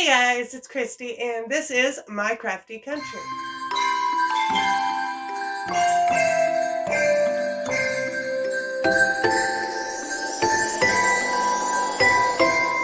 Hey guys, it's Christy and this is my Crafty Country.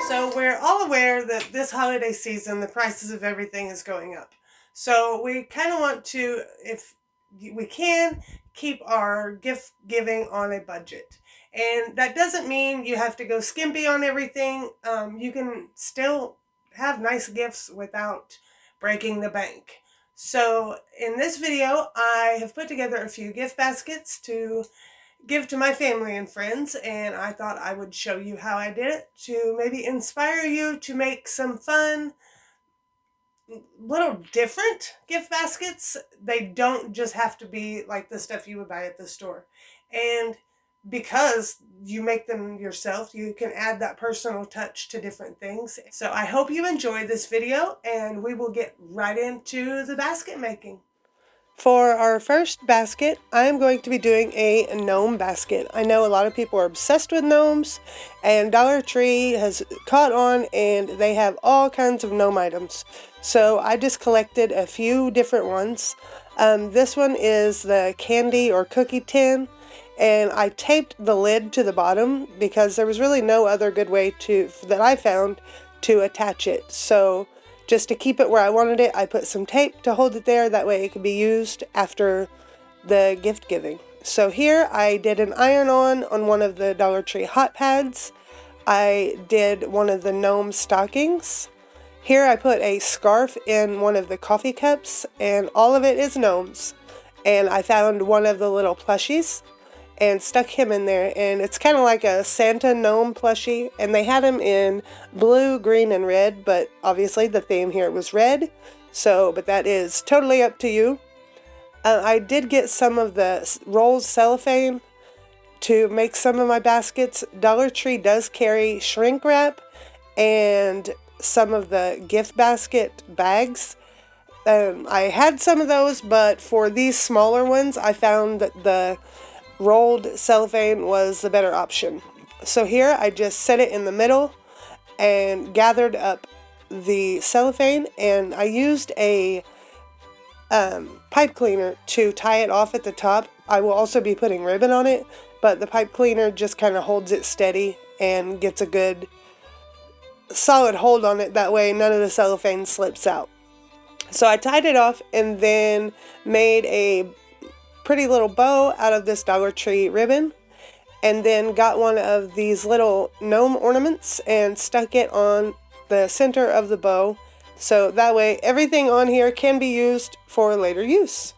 So we're all aware that this holiday season the prices of everything is going up. So we kind of want to, if we can, keep our gift giving on a budget. And that doesn't mean you have to go skimpy on everything. You can still have nice gifts without breaking the bank. So in this video, I have put together a few gift baskets to give to my family and friends, and I thought I would show you how I did it to maybe inspire you to make some fun, little different gift baskets. They don't just have to be like the stuff you would buy at the store. And because you make them yourself, you can add that personal touch to different things. So I hope you enjoy this video and we will get right into the basket making. For our first basket, I'm going to be doing a gnome basket. I know a lot of people are obsessed with gnomes, and Dollar Tree has caught on and they have all kinds of gnome items. So I just collected a few different ones. This one is the candy or cookie tin, and I taped the lid to the bottom because there was really no other good way that I found to attach it. So just to keep it where I wanted it, I put some tape to hold it there. That way it could be used after the gift giving. So here I did an iron-on one of the Dollar Tree hot pads. I did one of the gnome stockings. Here I put a scarf in one of the coffee cups, and all of it is gnomes. And I found one of the little plushies and stuck him in there, and it's kind of like a Santa gnome plushie, and they had him in blue, green, and red, but obviously the theme here was red, but that is totally up to you. I did get some of the rolls cellophane to make some of my baskets. Dollar Tree does carry shrink wrap and some of the gift basket bags. I had some of those, but for these smaller ones, I found that the rolled cellophane was the better option. So here I just set it in the middle and gathered up the cellophane, and I used a pipe cleaner to tie it off at the top. I will also be putting ribbon on it, but the pipe cleaner just kind of holds it steady and gets a good solid hold on it. That way none of the cellophane slips out. So I tied it off and then made a pretty little bow out of this Dollar Tree ribbon, and then got one of these little gnome ornaments and stuck it on the center of the bow, so that way everything on here can be used for later use.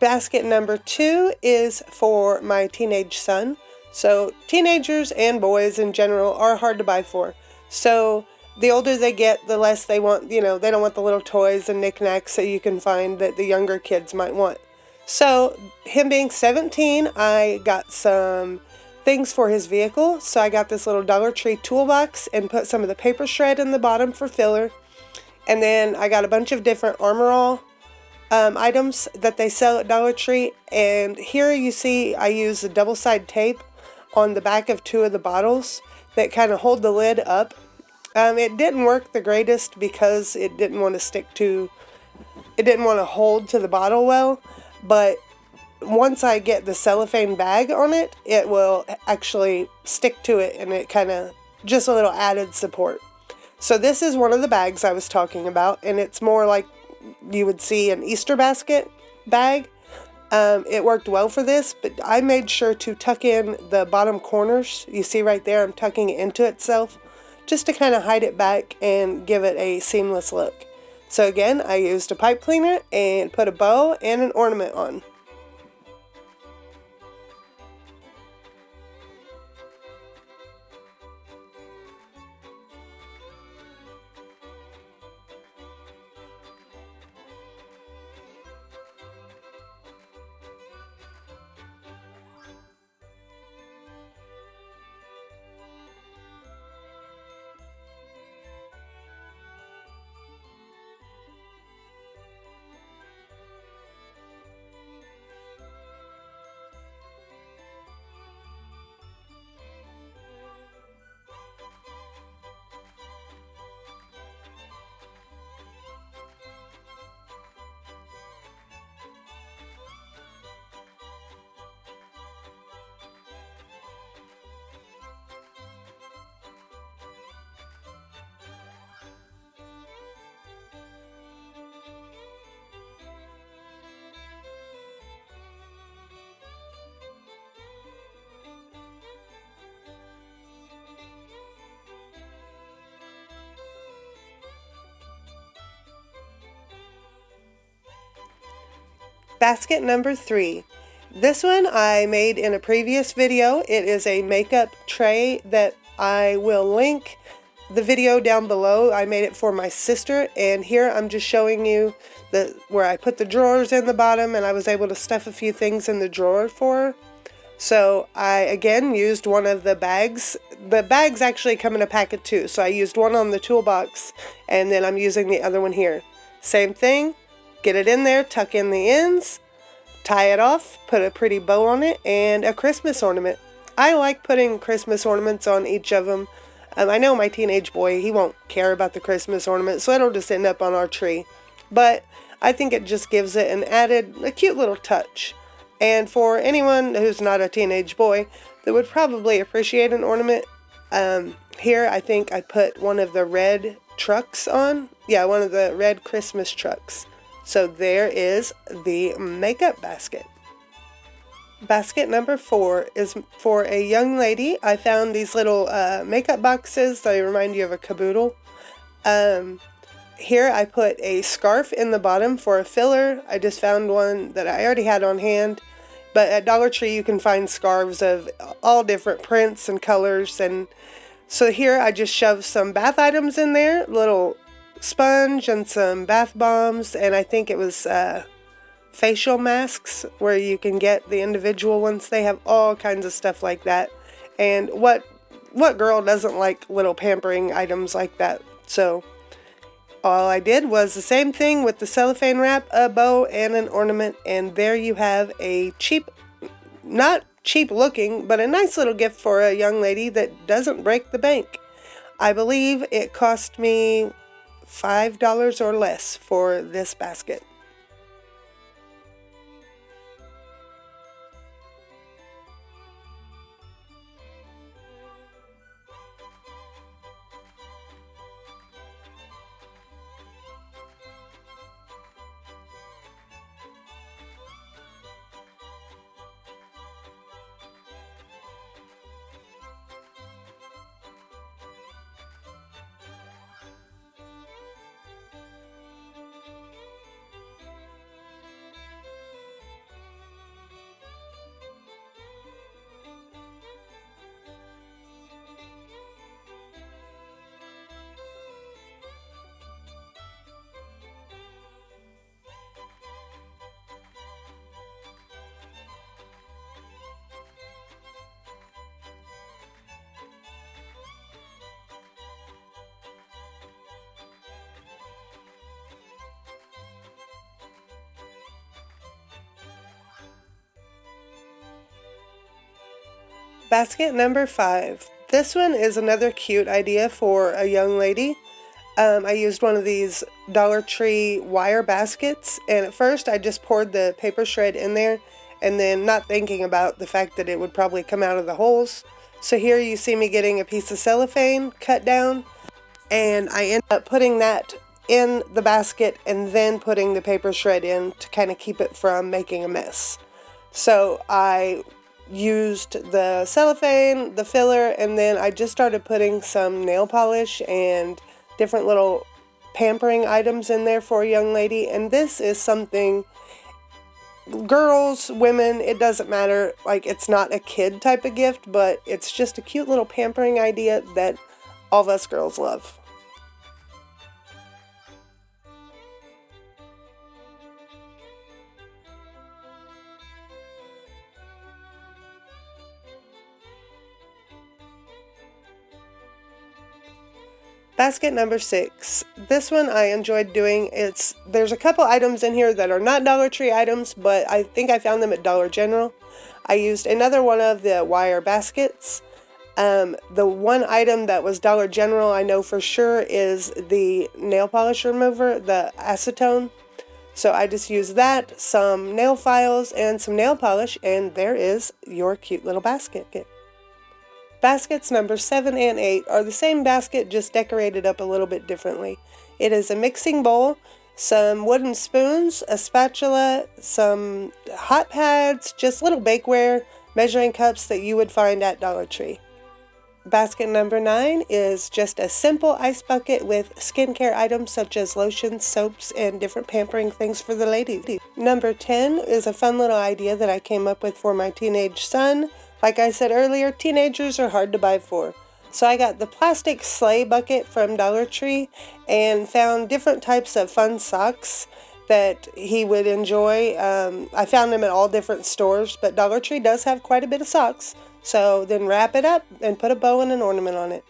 Basket number 2 is for my teenage son. So teenagers and boys in general are hard to buy for. So the older they get, the less they want, they don't want the little toys and knickknacks that you can find that the younger kids might want. So, him being 17, I got some things for his vehicle. So I got this little Dollar Tree toolbox and put some of the paper shred in the bottom for filler. And then I got a bunch of different Armor All items that they sell at Dollar Tree. And here you see I use the double-side tape on the back of 2 of the bottles that kind of hold the lid up. It didn't work the greatest because it didn't want to hold to the bottle well, but once I get the cellophane bag on it, it will actually stick to it, and it kind of just a little added support. So this is one of the bags I was talking about, and it's more like you would see an Easter basket bag. It worked well for this, but I made sure to tuck in the bottom corners. You see right there, I'm tucking it into itself, just to kind of hide it back and give it a seamless look. So again, I used a pipe cleaner and put a bow and an ornament on. Basket number 3. This one I made in a previous video. It is a makeup tray that I will link the video down below. I made it for my sister, and here I'm just showing you where I put the drawers in the bottom, and I was able to stuff a few things in the drawer for her. So I again used one of the bags. The bags actually come in a pack of 2, so I used one on the toolbox, and then I'm using the other one here. Same thing, get it in there, tuck in the ends, tie it off, put a pretty bow on it, and a Christmas ornament. I like putting Christmas ornaments on each of them. I know my teenage boy, he won't care about the Christmas ornament, so it'll just end up on our tree. But I think it just gives it a cute little touch. And for anyone who's not a teenage boy that would probably appreciate an ornament, here I think I put one of the red trucks on. Yeah, one of the red Christmas trucks. So there is the makeup basket. Basket number 4 is for a young lady. I found these little makeup boxes. They remind you of a caboodle. Here I put a scarf in the bottom for a filler. I just found one that I already had on hand. But at Dollar Tree you can find scarves of all different prints and colors. And so here I just shoved some bath items in there. Little sponge and some bath bombs. And I think it was facial masks where you can get the individual ones. They have all kinds of stuff like that. And what girl doesn't like little pampering items like that? So all I did was the same thing with the cellophane wrap, a bow, and an ornament, and there you have a cheap, not cheap looking, but a nice little gift for a young lady that doesn't break the bank. I believe it cost me $5 or less for this basket. Basket number 5. This one is another cute idea for a young lady. I used one of these Dollar Tree wire baskets, and at first I just poured the paper shred in there, and then not thinking about the fact that it would probably come out of the holes. So here you see me getting a piece of cellophane cut down, and I end up putting that in the basket and then putting the paper shred in to kind of keep it from making a mess. So I used the cellophane, the filler, and then I just started putting some nail polish and different little pampering items in there for a young lady. And this is something, girls, women, it doesn't matter, like it's not a kid type of gift, but it's just a cute little pampering idea that all of us girls love. Basket number 6. This one I enjoyed doing. There's a couple items in here that are not Dollar Tree items, but I think I found them at Dollar General. I used another one of the wire baskets. The one item that was Dollar General I know for sure is the nail polish remover, the Acetone. So I just used that, some nail files, and some nail polish, and there is your cute little basket. Baskets number 7 and 8 are the same basket, just decorated up a little bit differently. It is a mixing bowl, some wooden spoons, a spatula, some hot pads, just little bakeware, measuring cups that you would find at Dollar Tree. Basket number 9 is just a simple ice bucket with skincare items such as lotions, soaps, and different pampering things for the ladies. Number 10 is a fun little idea that I came up with for my teenage son. Like I said earlier, teenagers are hard to buy for. So I got the plastic sleigh bucket from Dollar Tree and found different types of fun socks that he would enjoy. I found them at all different stores, but Dollar Tree does have quite a bit of socks. So then wrap it up and put a bow and an ornament on it.